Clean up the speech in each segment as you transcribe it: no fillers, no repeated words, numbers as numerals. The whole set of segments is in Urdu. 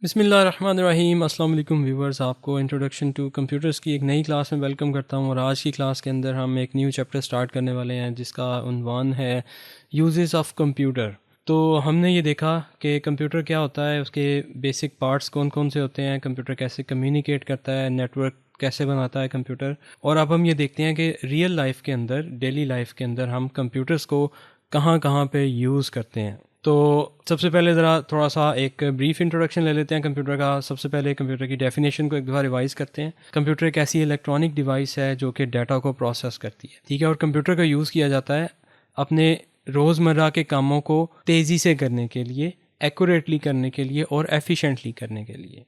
بسم اللہ الرحمن الرحیم. السلام علیکم ویورز. آپ کو انٹروڈکشن ٹو کمپیوٹرز کی ایک نئی کلاس میں ویلکم کرتا ہوں. اور آج کی کلاس کے اندر ہم ایک نیو چیپٹر سٹارٹ کرنے والے ہیں جس کا عنوان ہے یوزز آف کمپیوٹر. تو ہم نے یہ دیکھا کہ کمپیوٹر کیا ہوتا ہے, اس کے بیسک پارٹس کون کون سے ہوتے ہیں, کمپیوٹر کیسے کمیونیکیٹ کرتا ہے, نیٹ ورک کیسے بناتا ہے کمپیوٹر. اور اب ہم یہ دیکھتے ہیں کہ ریئل لائف کے اندر, ڈیلی لائف کے اندر ہم کمپیوٹرز کو کہاں کہاں پہ یوز کرتے ہیں. تو سب سے پہلے ذرا تھوڑا سا ایک بریف انٹروڈکشن لے لیتے ہیں کمپیوٹر کا. سب سے پہلے کمپیوٹر کی ڈیفینیشن کو ایک دفعہ ریوائز کرتے ہیں. کمپیوٹر ایک ایسی الیکٹرانک ڈیوائس ہے جو کہ ڈیٹا کو پروسیس کرتی ہے, ٹھیک ہے. اور کمپیوٹر کا یوز کیا جاتا ہے اپنے روزمرہ کے کاموں کو تیزی سے کرنے کے لیے, ایکوریٹلی کرنے کے لیے اور ایفیشینٹلی کرنے کے لیے.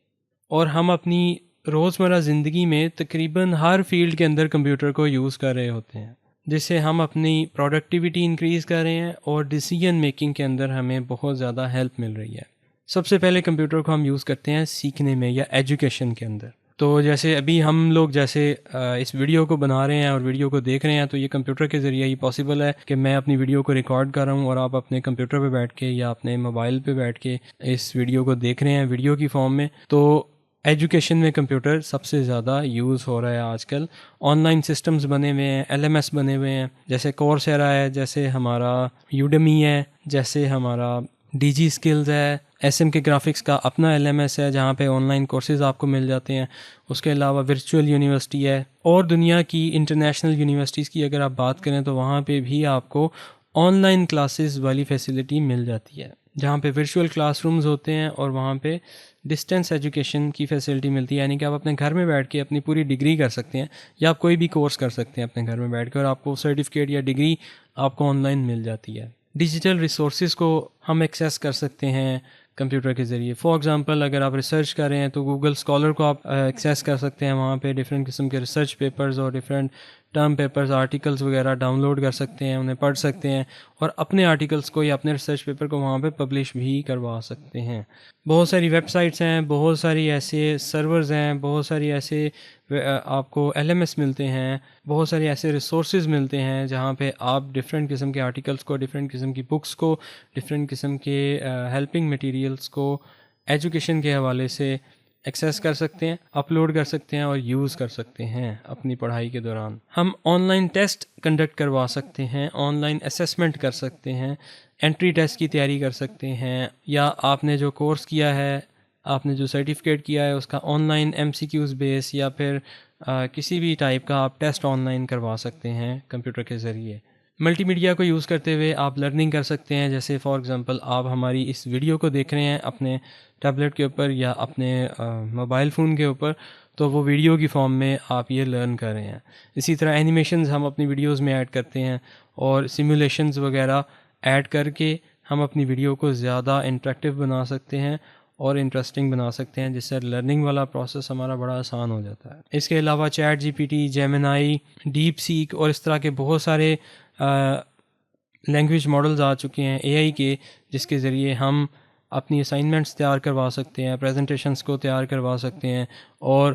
اور ہم اپنی روزمرہ زندگی میں تقریباً ہر فیلڈ کے اندر کمپیوٹر کو یوز کر رہے ہوتے ہیں, جس سے ہم اپنی پروڈکٹیوٹی انکریز کر رہے ہیں اور ڈیسیجن میکنگ کے اندر ہمیں بہت زیادہ ہیلپ مل رہی ہے. سب سے پہلے کمپیوٹر کو ہم یوز کرتے ہیں سیکھنے میں یا ایجوکیشن کے اندر. تو جیسے ابھی ہم لوگ جیسے اس ویڈیو کو بنا رہے ہیں اور ویڈیو کو دیکھ رہے ہیں, تو یہ کمپیوٹر کے ذریعے ہی پاسبل ہے کہ میں اپنی ویڈیو کو ریکارڈ کر رہا ہوں اور آپ اپنے کمپیوٹر پہ بیٹھ کے یا اپنے موبائل پہ بیٹھ کے اس ویڈیو کو دیکھ رہے ہیں ویڈیو کی فارم میں. تو ایجوکیشن میں کمپیوٹر سب سے زیادہ یوز ہو رہا ہے آج کل. آن لائن سسٹمز بنے ہوئے ہیں, LMS بنے ہوئے ہیں, جیسے کورسیرا ہے, جیسے ہمارا یوڈمی ہے, جیسے ہمارا DG اسکلز ہے. SM کے گرافکس کا اپنا LMS ہے جہاں پہ آن لائن کورسز آپ کو مل جاتے ہیں. اس کے علاوہ ورچوئل یونیورسٹی ہے, اور دنیا کی انٹرنیشنل یونیورسٹیز کی اگر آپ بات کریں تو وہاں پہ بھی آپ کو آن لائن کلاسز والی فیسلٹی مل جاتی ہے, جہاں پہ ورچوئل کلاس رومز ہوتے ہیں اور وہاں پہ ڈسٹینس ایجوکیشن کی فیسلٹی ملتی ہے. یعنی کہ آپ اپنے گھر میں بیٹھ کے اپنی پوری ڈگری کر سکتے ہیں, یا آپ کوئی بھی کورس کر سکتے ہیں اپنے گھر میں بیٹھ کے, اور آپ کو سرٹیفکیٹ یا ڈگری آپ کو آن لائن مل جاتی ہے. ڈیجیٹل ریسورسز کو ہم ایکسیس کر سکتے ہیں کمپیوٹر کے ذریعے. فار ایگزامپل اگر آپ ریسرچ کر رہے ہیں تو گوگل اسکالر کو آپ ایکسیس کر سکتے ہیں. وہاں پہ ڈفرینٹ قسم کے ریسرچ پیپرز اور ڈفرینٹ ٹرم پیپرز, آرٹیکلز وغیرہ ڈاؤن لوڈ کر سکتے ہیں, انہیں پڑھ سکتے ہیں, اور اپنے آرٹیکلس کو یا اپنے ریسرچ پیپر کو وہاں پہ پبلش بھی کروا سکتے ہیں. بہت ساری ویب سائٹس ہیں, بہت ساری ایسے سرورز ہیں, بہت ساری ایسے آپ کو LMS ملتے ہیں, بہت سارے ایسے ریسورسز ملتے ہیں جہاں پہ آپ ڈفرینٹ قسم کے آرٹیکلس کو, ڈفرینٹ قسم کی بکس کو, ڈفرینٹ قسم کے ہیلپنگ مٹیریلس کو ایجوکیشن کے حوالے سے ایکسیس کر سکتے ہیں, اپلوڈ کر سکتے ہیں اور یوز کر سکتے ہیں اپنی پڑھائی کے دوران. ہم آن لائن ٹیسٹ کنڈکٹ کروا سکتے ہیں, آن لائن اسیسمنٹ کر سکتے ہیں, انٹری ٹیسٹ کی تیاری کر سکتے ہیں, یا آپ نے جو کورس کیا ہے, آپ نے جو سرٹیفکیٹ کیا ہے اس کا آن لائن MCQs بیس یا پھر کسی بھی ٹائپ کا آپ ٹیسٹ آن لائن کروا سکتے ہیں کمپیوٹر کے ذریعے. ملٹی میڈیا کو یوز کرتے ہوئے آپ لرننگ کر سکتے ہیں. جیسے فار ایگزامپل آپ ہماری اس ویڈیو کو دیکھ رہے ہیں اپنے ٹیبلٹ کے اوپر یا اپنے موبائل فون کے اوپر, تو وہ ویڈیو کی فارم میں آپ یہ لرن کر رہے ہیں. اسی طرح اینیمیشنز ہم اپنی ویڈیوز میں ایڈ کرتے ہیں, اور سیمولیشنز وغیرہ ایڈ کر کے ہم اپنی ویڈیو کو زیادہ انٹریکٹیو بنا سکتے ہیں اور انٹرسٹنگ بنا سکتے ہیں, جس سے لرننگ والا پروسیس ہمارا بڑا آسان ہو جاتا ہے. اس کے علاوہ چیٹ GPT, جیمنائی, ڈیپ سیک اور اس طرح کے بہت سارے لینگویج ماڈلز آ چکے ہیں AI کے, جس کے ذریعے ہم اپنی اسائنمنٹس تیار کروا سکتے ہیں, پریزنٹیشنز کو تیار کروا سکتے ہیں, اور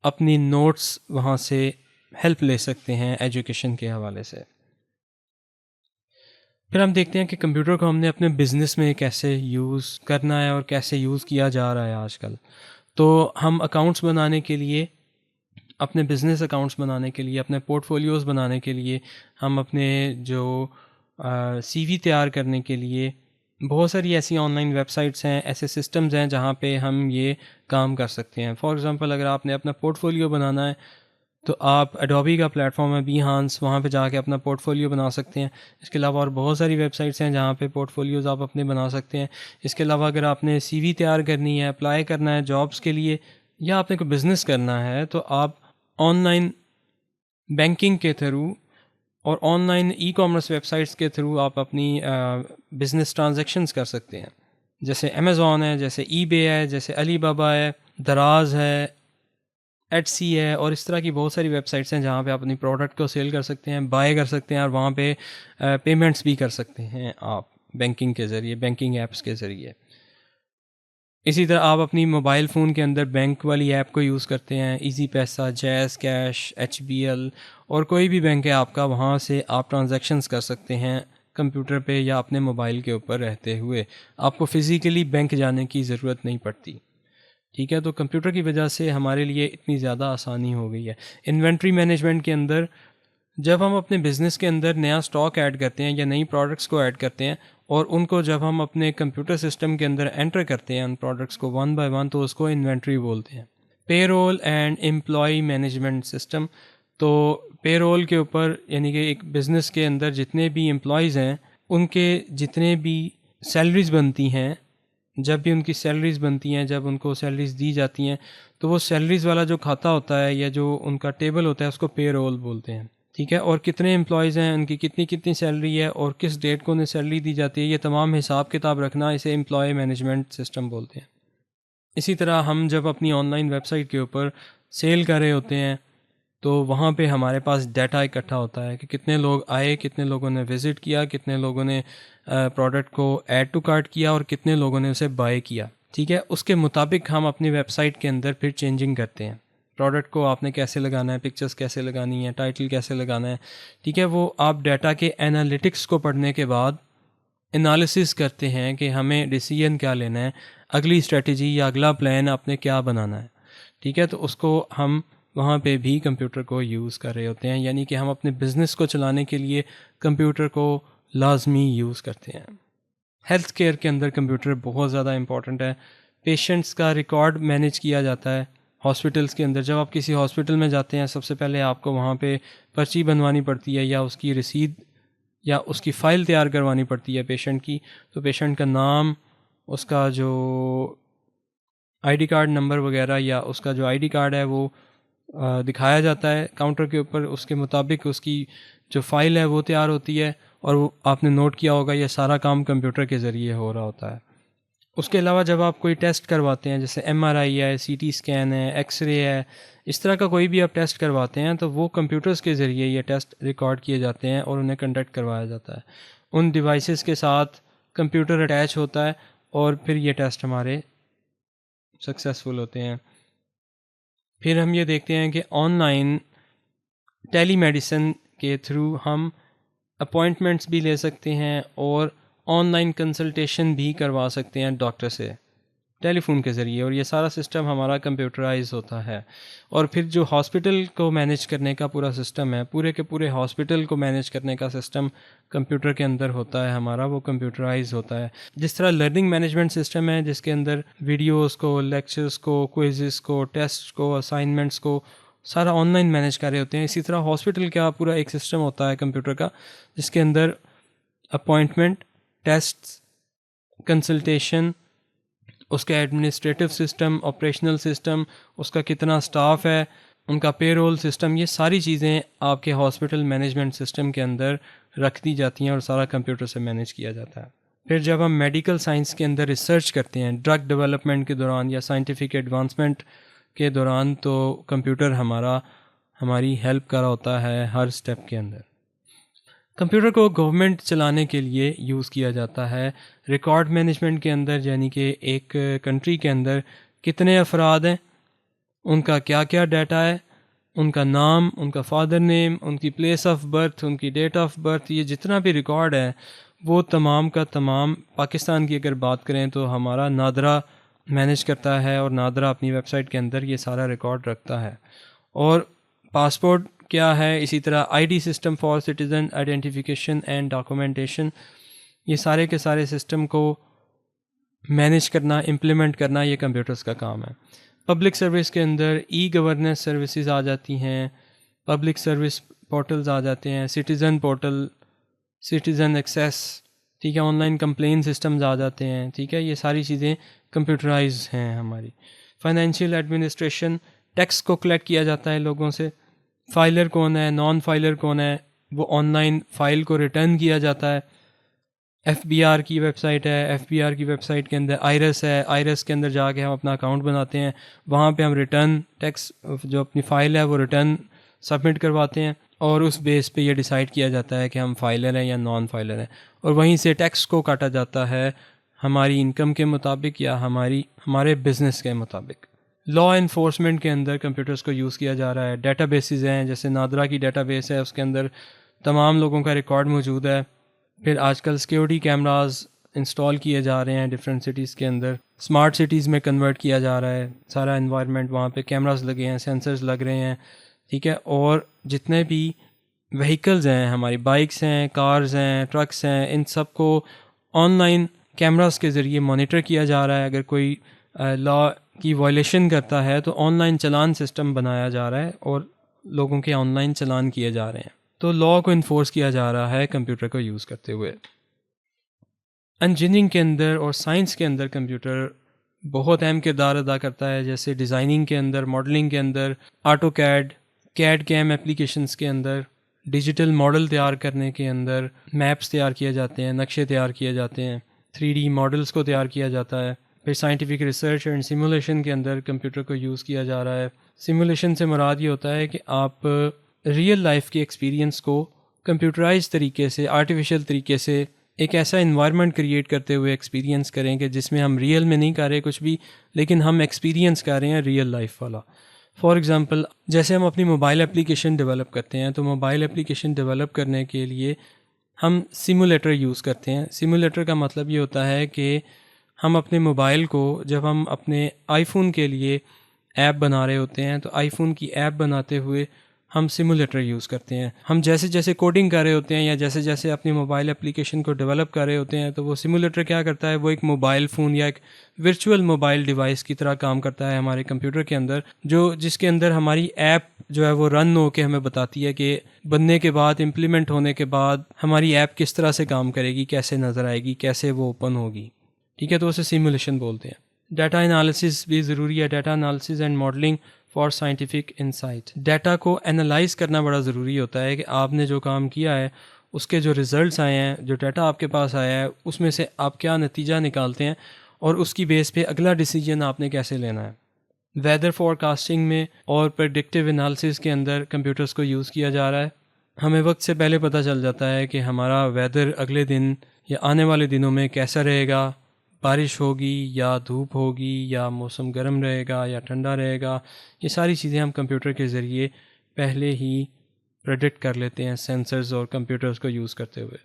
اپنی نوٹس وہاں سے ہیلپ لے سکتے ہیں ایجوکیشن کے حوالے سے. پھر ہم دیکھتے ہیں کہ کمپیوٹر کو ہم نے اپنے بزنس میں کیسے یوز کرنا ہے اور کیسے یوز کیا جا رہا ہے آج کل. تو ہم اکاؤنٹس بنانے کے لیے, اپنے بزنس اکاؤنٹس بنانے کے لیے, اپنے پورٹ فولیوز بنانے کے لیے, ہم اپنے جو CV تیار کرنے کے لیے بہت ساری ایسی آن لائن ویب سائٹس ہیں, ایسے سسٹمز ہیں جہاں پہ ہم یہ کام کر سکتے ہیں. فار ایگزامپل اگر آپ نے اپنا پورٹ فولیو بنانا ہے تو آپ ایڈوبی کا پلیٹ فارم ہے Behance, وہاں پہ جا کے اپنا پورٹ فولیو بنا سکتے ہیں. اس کے علاوہ اور بہت ساری ویب سائٹس ہیں جہاں پہ پورٹ فولیوز آپ اپنے بنا سکتے ہیں. اس کے علاوہ اگر آپ نے CV تیار کرنی ہے, اپلائی کرنا ہے جابس کے لیے, یا آپ نے کوئی بزنس کرنا ہے, تو آپ آن لائن بینکنگ کے تھرو اور on line commerce web sites کے تھرو آپ اپنی بزنس ٹرانزیکشنز کر سکتے ہیں. جیسے Amazon ہے, جیسے eBay ہے, جیسے علی بابا ہے, دراز ہے, Etsy ہے, اور اس طرح کی بہت ساری ویب سائٹس ہیں جہاں پہ آپ اپنی پروڈکٹ کو سیل کر سکتے ہیں, بائی کر سکتے ہیں, اور وہاں پہ پیمنٹس بھی کر سکتے ہیں آپ بینکنگ کے ذریعے, بینکنگ ایپس کے ذریعے. اسی طرح آپ اپنی موبائل فون کے اندر بینک والی ایپ کو یوز کرتے ہیں, ایزی پیسہ, جیز کیش, HBL, اور کوئی بھی بینک ہے آپ کا, وہاں سے آپ ٹرانزیکشنز کر سکتے ہیں کمپیوٹر پہ یا اپنے موبائل کے اوپر رہتے ہوئے. آپ کو فزیکلی بینک جانے کی ضرورت نہیں پڑتی. ٹھیک ہے, تو کمپیوٹر کی وجہ سے ہمارے لیے اتنی زیادہ آسانی ہو گئی ہے. انوینٹری مینجمنٹ کے اندر جب ہم اپنے بزنس کے اندر نیا سٹاک ایڈ کرتے ہیں یا نئی پروڈکٹس کو ایڈ کرتے ہیں اور ان کو جب ہم اپنے کمپیوٹر سسٹم کے اندر انٹر کرتے ہیں ان پروڈکٹس کو ون بائی ون, تو اس کو انوینٹری بولتے ہیں. Payroll and employee management system. تو پے رول کے اوپر یعنی کہ ایک بزنس کے اندر جتنے بھی امپلائیز ہیں ان کے جتنے بھی سیلریز بنتی ہیں, جب بھی ان کی سیلریز بنتی ہیں, جب ان کو سیلریز دی جاتی ہیں, تو وہ سیلریز والا جو کھاتا ہوتا ہے یا جو ان کا ٹیبل ہوتا ہے اس کو پے رول بولتے ہیں. ٹھیک ہے, اور کتنے امپلائیز ہیں, ان کی کتنی سیلری ہے اور کس ڈیٹ کو انہیں سیلری دی جاتی ہے, یہ تمام حساب کتاب رکھنا اسے امپلائی مینجمنٹ سسٹم بولتے ہیں. اسی طرح ہم جب اپنی آن لائن ویب سائٹ کے اوپر سیل کر رہے ہوتے ہیں تو وہاں پہ ہمارے پاس ڈیٹا اکٹھا ہوتا ہے کہ کتنے لوگ آئے, کتنے لوگوں نے وزٹ کیا, کتنے لوگوں نے پروڈکٹ کو ایڈ ٹو کارٹ کیا اور کتنے لوگوں نے اسے بائی کیا. ٹھیک ہے, اس کے مطابق ہم اپنی ویب سائٹ کے اندر پھر چینجنگ کرتے ہیں. پروڈکٹ کو آپ نے کیسے لگانا ہے, پکچرز کیسے لگانی ہے, ٹائٹل کیسے لگانا ہے. ٹھیک ہے, وہ آپ ڈیٹا کے انالیٹکس کو پڑھنے کے بعد انالیسس کرتے ہیں کہ ہمیں ڈیسیژن کیا لینا ہے, اگلی اسٹریٹجی یا اگلا پلان آپ نے کیا بنانا ہے. ٹھیک ہے, تو اس کو ہم وہاں پہ بھی کمپیوٹر کو یوز کر رہے ہوتے ہیں, یعنی کہ ہم اپنے بزنس کو چلانے کے لیے کمپیوٹر کو لازمی یوز کرتے ہیں. ہیلتھ کیئر کے اندر کمپیوٹر بہت زیادہ امپورٹنٹ ہے. پیشنٹس کا ریکارڈ مینیج کیا جاتا ہے ہاسپٹلس کے اندر. جب آپ کسی ہاسپٹل میں جاتے ہیں سب سے پہلے آپ کو وہاں پہ پرچی بنوانی پڑتی ہے یا اس کی رسید یا اس کی فائل تیار کروانی پڑتی ہے پیشنٹ کی. تو پیشنٹ کا نام, اس کا جو آئی ڈی کارڈ نمبر وغیرہ یا اس کا جو آئی ڈی کارڈ ہے وہ دکھایا جاتا ہے کاؤنٹر کے اوپر. اس کے مطابق اس کی جو فائل ہے وہ تیار ہوتی ہے اور وہ آپ نے نوٹ کیا ہوگا یہ سارا کام کمپیوٹر کے ذریعے ہو رہا ہوتا ہے. اس کے علاوہ جب آپ کوئی ٹیسٹ کرواتے ہیں جیسے ایم آر آئی ہے, سی ٹی اسکین ہے, ایکس رے ہے, اس طرح کا کوئی بھی آپ ٹیسٹ کرواتے ہیں تو وہ کمپیوٹرز کے ذریعے یہ ٹیسٹ ریکارڈ کیے جاتے ہیں اور انہیں کنڈکٹ کروایا جاتا ہے. ان ڈیوائسز کے ساتھ کمپیوٹر اٹیچ ہوتا ہے اور پھر یہ ٹیسٹ ہمارے سکسیزفل ہوتے ہیں. پھر ہم یہ دیکھتے ہیں کہ آن لائن ٹیلی میڈیسن کے تھرو ہم اپوائنٹمنٹس بھی لے سکتے ہیں اور آن لائن کنسلٹیشن بھی کروا سکتے ہیں ڈاکٹر سے ٹیلی فون کے ذریعے, اور یہ سارا سسٹم ہمارا کمپیوٹرائز ہوتا ہے. اور پھر جو ہاسپٹل کو مینیج کرنے کا پورا سسٹم ہے, پورے کے پورے ہاسپٹل کو مینیج کرنے کا سسٹم کمپیوٹر کے اندر ہوتا ہے ہمارا, وہ کمپیوٹرائز ہوتا ہے. جس طرح لرننگ مینجمنٹ سسٹم ہے جس کے اندر ویڈیوز کو, لیکچرز کو, کوئزز کو, ٹیسٹ کو, اسائنمنٹس کو سارا آن لائن مینیج کر رہے ہوتے ہیں. اسی طرح ہاسپٹل کا پورا ایک سسٹم ہوتا ہے کمپیوٹر کا جس کے اندر اپوائنٹمنٹ, ٹیسٹ, کنسلٹیشن, اس کا ایڈمنسٹریٹو سسٹم, آپریشنل سسٹم, اس کا کتنا سٹاف ہے, ان کا پے رول سسٹم, یہ ساری چیزیں آپ کے ہاسپٹل مینجمنٹ سسٹم کے اندر رکھ دی جاتی ہیں اور سارا کمپیوٹر سے مینیج کیا جاتا ہے. پھر جب ہم میڈیکل سائنس کے اندر ریسرچ کرتے ہیں ڈرگ ڈیولپمنٹ کے دوران یا سائنٹیفک ایڈوانسمنٹ کے دوران, تو کمپیوٹر ہماری ہیلپ کر رہا ہوتا ہے ہر سٹیپ کے اندر. کمپیوٹر کو گورنمنٹ چلانے کے لیے یوز کیا جاتا ہے ریکارڈ مینجمنٹ کے اندر, یعنی کہ ایک کنٹری کے اندر کتنے افراد ہیں, ان کا کیا کیا ڈیٹا ہے, ان کا نام, ان کا فادر نیم, ان کی پلیس آف برتھ, ان کی ڈیٹ آف برتھ, یہ جتنا بھی ریکارڈ ہے وہ تمام کا تمام پاکستان کی اگر بات کریں تو ہمارا نادرا مینیج کرتا ہے اور نادرا اپنی ویب سائٹ کے اندر یہ سارا ریکارڈ رکھتا ہے. اور پاسپورٹ کیا ہے, اسی طرح I D system for citizen identification and documentation, یہ سارے کے سارے سسٹم کو مینیج کرنا, امپلیمنٹ کرنا یہ کمپیوٹرز کا کام ہے. پبلک سروس کے اندر ای گورننس سروسز آ جاتی ہیں, پبلک سروس پورٹلز آ جاتے ہیں, سٹیزن پورٹل, سٹیزن ایکسیس, ٹھیک ہے, آن لائن کمپلین سسٹمز آ جاتے ہیں. ٹھیک ہے, یہ ساری چیزیں کمپیوٹرائز ہیں ہماری. فائنینشیل ایڈمنسٹریشن, ٹیکس کو کلیکٹ کیا جاتا ہے لوگوں سے. فائلر کون ہے, نان فائلر کون ہے, وہ آن لائن فائل کو ریٹرن کیا جاتا ہے. ایف بی آر کی ویب سائٹ ہے, ایف بی آر کی ویب سائٹ کے اندر آئرس ہے, آئرس کے اندر جا کے ہم اپنا اکاؤنٹ بناتے ہیں, وہاں پہ ہم ریٹرن ٹیکس جو اپنی فائل ہے وہ ریٹرن سبمٹ کرواتے ہیں اور اس بیس پہ یہ ڈیسائیڈ کیا جاتا ہے کہ ہم فائلر ہیں یا نان فائلر ہیں, اور وہیں سے ٹیکس کو کاٹا جاتا ہے ہماری انکم کے مطابق یا ہمارے بزنس کے مطابق. لا انفورسمنٹ کے اندر کمپیوٹرز کو یوز کیا جا رہا ہے. ڈیٹا بیسز ہیں, جیسے نادرا کی ڈیٹا بیس ہے, اس کے اندر تمام لوگوں کا ریکارڈ موجود ہے. پھر آج کل سیکیورٹی کیمراز انسٹال کیے جا رہے ہیں ڈفرینٹ سٹیز کے اندر، اسمارٹ سٹیز میں کنورٹ کیا جا رہا ہے سارا انوائرمنٹ، وہاں پہ کیمراز لگے ہیں، سینسرز لگ رہے ہیں، ٹھیک ہے. اور جتنے بھی وہیکلز ہیں، ہماری بائکس ہیں، کارز ہیں، ٹرکس ہیں، ان سب کو آن لائن کیمراز کے ذریعے مانیٹر کیا جا رہا ہے. اگر کوئی لا کی وائلیشن کرتا ہے تو آن لائن چلان سسٹم بنایا جا رہا ہے اور لوگوں کے آن لائن چلان کیے جا رہے ہیں. تو لا کو انفورس کیا جا رہا ہے کمپیوٹر کو یوز کرتے ہوئے. انجینئرنگ کے اندر اور سائنس کے اندر کمپیوٹر بہت اہم کردار ادا کرتا ہے، جیسے ڈیزائننگ کے اندر، ماڈلنگ کے اندر، آٹو کیڈ، کیڈ کیم اپلیکیشنز کے اندر، ڈیجیٹل ماڈل تیار کرنے کے اندر، میپس تیار کیے جاتے ہیں، نقشے تیار کیے جاتے ہیں، 3D ماڈلز کو تیار کیا جاتا ہے. پھر سائنٹیفک ریسرچ اینڈ سیمولیشن کے اندر کمپیوٹر کو یوز کیا جا رہا ہے. سیمولیشن سے مراد یہ ہوتا ہے کہ آپ ریئل لائف کے ایکسپیرینس کو کمپیوٹرائز طریقے سے، آرٹیفیشل طریقے سے ایک ایسا انوائرمنٹ کریٹ کرتے ہوئے ایکسپیرینس کریں کہ جس میں ہم ریئل میں نہیں کر رہے کچھ بھی، لیکن ہم ایکسپیرینس کر رہے ہیں ریئل لائف والا. فار ایگزامپل، جیسے ہم اپنی موبائل اپلیکیشن ڈیولپ کرتے ہیں، تو موبائل اپلیکیشن ڈیولپ کرنے کے لیے ہم سیمولیٹر یوز کرتے ہیں. سیمولیٹر کا مطلب یہ ہوتا ہے کہ ہم اپنے موبائل کو، جب ہم اپنے آئی فون کے لیے ایپ بنا رہے ہوتے ہیں تو آئی فون کی ایپ بناتے ہوئے ہم سیمولیٹر یوز کرتے ہیں. ہم جیسے جیسے کوڈنگ کر رہے ہوتے ہیں یا جیسے جیسے اپنی موبائل اپلیکیشن کو ڈیولپ کر رہے ہوتے ہیں تو وہ سیمولیٹر کیا کرتا ہے، وہ ایک موبائل فون یا ایک ورچوئل موبائل ڈیوائس کی طرح کام کرتا ہے ہمارے کمپیوٹر کے اندر، جس کے اندر ہماری ایپ جو ہے وہ رن ہو کے ہمیں بتاتی ہے کہ بننے کے بعد، امپلیمنٹ ہونے کے بعد ہماری ایپ کس طرح سے کام کرے گی، کیسے نظر آئے گی، کیسے وہ اوپن ہوگی. ٹھیک ہے، تو اسے سیمولیشن بولتے ہیں. ڈیٹا انالیسس بھی ضروری ہے، data analysis and modelling for scientific insight. Data کو انالائز کرنا بڑا ضروری ہوتا ہے کہ آپ نے جو کام کیا ہے اس کے جو ریزلٹس آئے ہیں، جو ڈیٹا آپ کے پاس آیا ہے، اس میں سے آپ کیا نتیجہ نکالتے ہیں اور اس کی بیس پہ اگلا ڈیسیجن آپ نے کیسے لینا ہے. ویدر فور کاسٹنگ میں اور پریڈکٹیو انالیسس کے اندر کمپیوٹرز کو یوز کیا جا رہا ہے. ہمیں وقت سے پہلے پتہ چل جاتا ہے کہ ہمارا ویدر اگلے دن یا آنے والے دنوں میں کیسا رہے گا، بارش ہوگی یا دھوپ ہوگی یا موسم گرم رہے گا یا ٹھنڈا رہے گا. یہ ساری چیزیں ہم کمپیوٹر کے ذریعے پہلے ہی پریڈکٹ کر لیتے ہیں سینسرز اور کمپیوٹرز کو یوز کرتے ہوئے.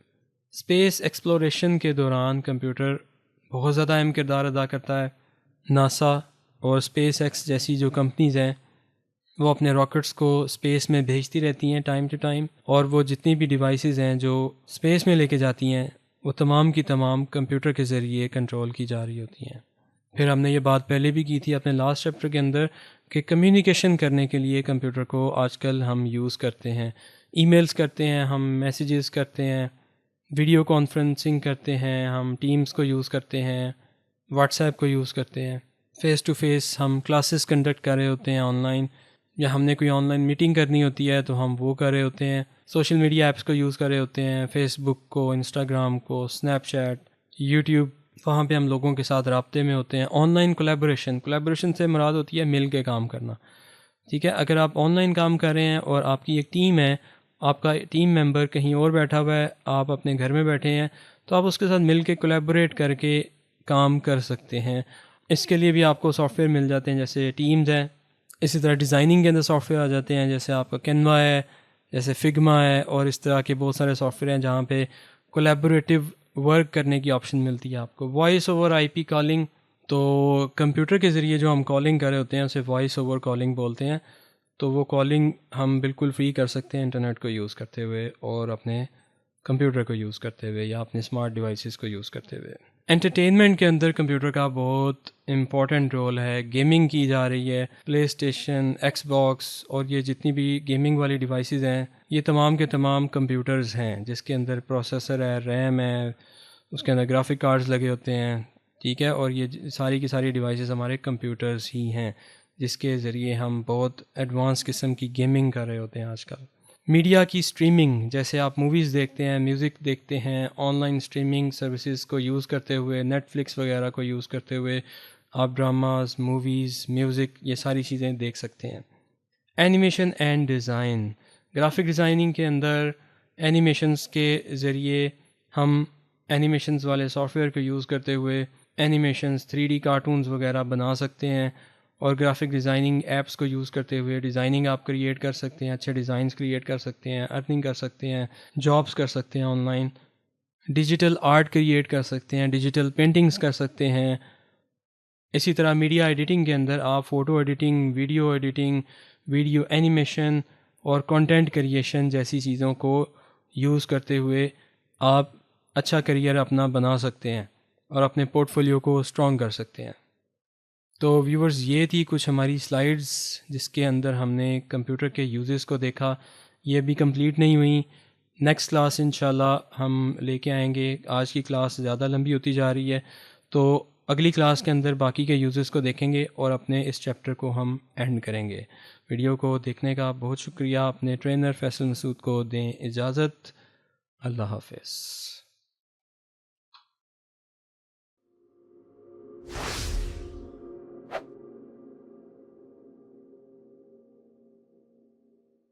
اسپیس ایکسپلوریشن کے دوران کمپیوٹر بہت زیادہ اہم کردار ادا کرتا ہے. ناسا اور اسپیس ایکس جیسی جو کمپنیز ہیں وہ اپنے راکٹس کو اسپیس میں بھیجتی رہتی ہیں ٹائم ٹو ٹائم، اور وہ جتنی بھی ڈیوائسز ہیں جو اسپیس میں لے کے جاتی ہیں وہ تمام کی تمام کمپیوٹر کے ذریعے کنٹرول کی جا رہی ہوتی ہیں. پھر ہم نے یہ بات پہلے بھی کی تھی اپنے لاسٹ چیپٹر کے اندر کہ کمیونیکیشن کرنے کے لیے کمپیوٹر کو آج کل ہم یوز کرتے ہیں. ای میلز کرتے ہیں، ہم میسیجز کرتے ہیں، ویڈیو کانفرنسنگ کرتے ہیں، ہم ٹیمز کو یوز کرتے ہیں، واٹس ایپ کو یوز کرتے ہیں. فیس ٹو فیس ہم کلاسز کنڈکٹ کر رہے ہوتے ہیں آن لائن، یا ہم نے کوئی آن لائن میٹنگ کرنی ہوتی ہے تو ہم وہ کر رہے ہوتے ہیں. سوشل میڈیا ایپس کو یوز کر رہے ہوتے ہیں، فیس بک کو، انسٹاگرام کو، اسنیپ چیٹ، یوٹیوب. وہاں پہ ہم لوگوں کے ساتھ رابطے میں ہوتے ہیں. آن لائن کولیبریشن سے مراد ہوتی ہے مل کے کام کرنا. ٹھیک ہے، اگر آپ آن لائن کام کر رہے ہیں اور آپ کی ایک ٹیم ہے، آپ کا ٹیم ممبر کہیں اور بیٹھا ہوا ہے، آپ اپنے گھر میں بیٹھے ہیں، تو آپ اس کے ساتھ مل کے کولیبریٹ کر کے کام کر سکتے ہیں. اس کے لیے بھی آپ کو سافٹ ویئر مل جاتے ہیں جیسے ٹیمز ہیں. اسی طرح ڈیزائننگ کے اندر سافٹ ویئر آ جاتے ہیں، جیسے آپ کا کینوا ہے، جیسے فگما ہے، اور اس طرح کے بہت سارے سافٹ ویئر ہیں جہاں پہ کولیبریٹیو ورک کرنے کی آپشن ملتی ہے آپ کو. Voice over I P calling, تو کمپیوٹر کے ذریعے جو ہم کالنگ کر رہے ہوتے ہیں اسے وائس اوور کالنگ بولتے ہیں. تو وہ کالنگ ہم بالکل فری کر سکتے ہیں انٹرنیٹ کو یوز کرتے ہوئے اور اپنے کمپیوٹر کو یوز کرتے ہوئے یا اپنے اسمارٹ ڈیوائسز کو یوز کرتے ہوئے. انٹرٹینمنٹ کے اندر کمپیوٹر کا بہت امپورٹنٹ رول ہے. گیمنگ کی جا رہی ہے، پلے اسٹیشن، ایکس باکس اور یہ جتنی بھی گیمنگ والی ڈیوائسز ہیں یہ تمام کے تمام کمپیوٹرز ہیں، جس کے اندر پروسیسر ہے، ریم ہے، اس کے اندر گرافک کارڈز لگے ہوتے ہیں. ٹھیک ہے، اور یہ ساری کی ساری ڈیوائسز ہمارے کمپیوٹرز ہی ہیں جس کے ذریعے ہم بہت ایڈوانس قسم کی گیمنگ کر رہے ہوتے ہیں آج کل. میڈیا کی اسٹریمنگ، جیسے آپ موویز دیکھتے ہیں، میوزک دیکھتے ہیں، آن لائن اسٹریمنگ سروسز کو یوز کرتے ہوئے، نیٹ فلکس وغیرہ کو یوز کرتے ہوئے آپ ڈراماز، موویز، میوزک، یہ ساری چیزیں دیکھ سکتے ہیں. Animation and design, graphic designing کے اندر اینیمیشنز کے ذریعے ہم اینیمیشنز والے سافٹ ویئر کو یوز کرتے ہوئے اینیمیشنز، 3D کارٹونز وغیرہ بنا سکتے ہیں، اور گرافک ڈیزائننگ ایپس کو یوز کرتے ہوئے ڈیزائننگ آپ کریٹ کر سکتے ہیں، اچھے ڈیزائنز کریٹ کر سکتے ہیں، ارننگ کر سکتے ہیں، جابس کر سکتے ہیں on line. Digital art create کر سکتے ہیں، ڈیجیٹل پینٹنگز کر سکتے ہیں. اسی طرح میڈیا ایڈیٹنگ کے اندر آپ فوٹو ایڈیٹنگ، ویڈیو اینیمیشن اور کنٹینٹ کریشن جیسی چیزوں کو یوز کرتے ہوئے آپ اچھا کریئر اپنا بنا سکتے ہیں اور اپنے پورٹ فولیو کو اسٹرانگ کر سکتے ہیں. تو ویورز یہ تھی کچھ ہماری سلائیڈز جس کے اندر ہم نے کمپیوٹر کے یوزز کو دیکھا. یہ بھی کمپلیٹ نہیں ہوئیں. نیکسٹ کلاس انشاءاللہ ہم لے کے آئیں گے. آج کی کلاس زیادہ لمبی ہوتی جا رہی ہے، تو اگلی کلاس کے اندر باقی کے یوزز کو دیکھیں گے اور اپنے اس چیپٹر کو ہم اینڈ کریں گے. ویڈیو کو دیکھنے کا بہت شکریہ. اپنے ٹرینر فیصل مسعود کو دیں اجازت. اللہ حافظ.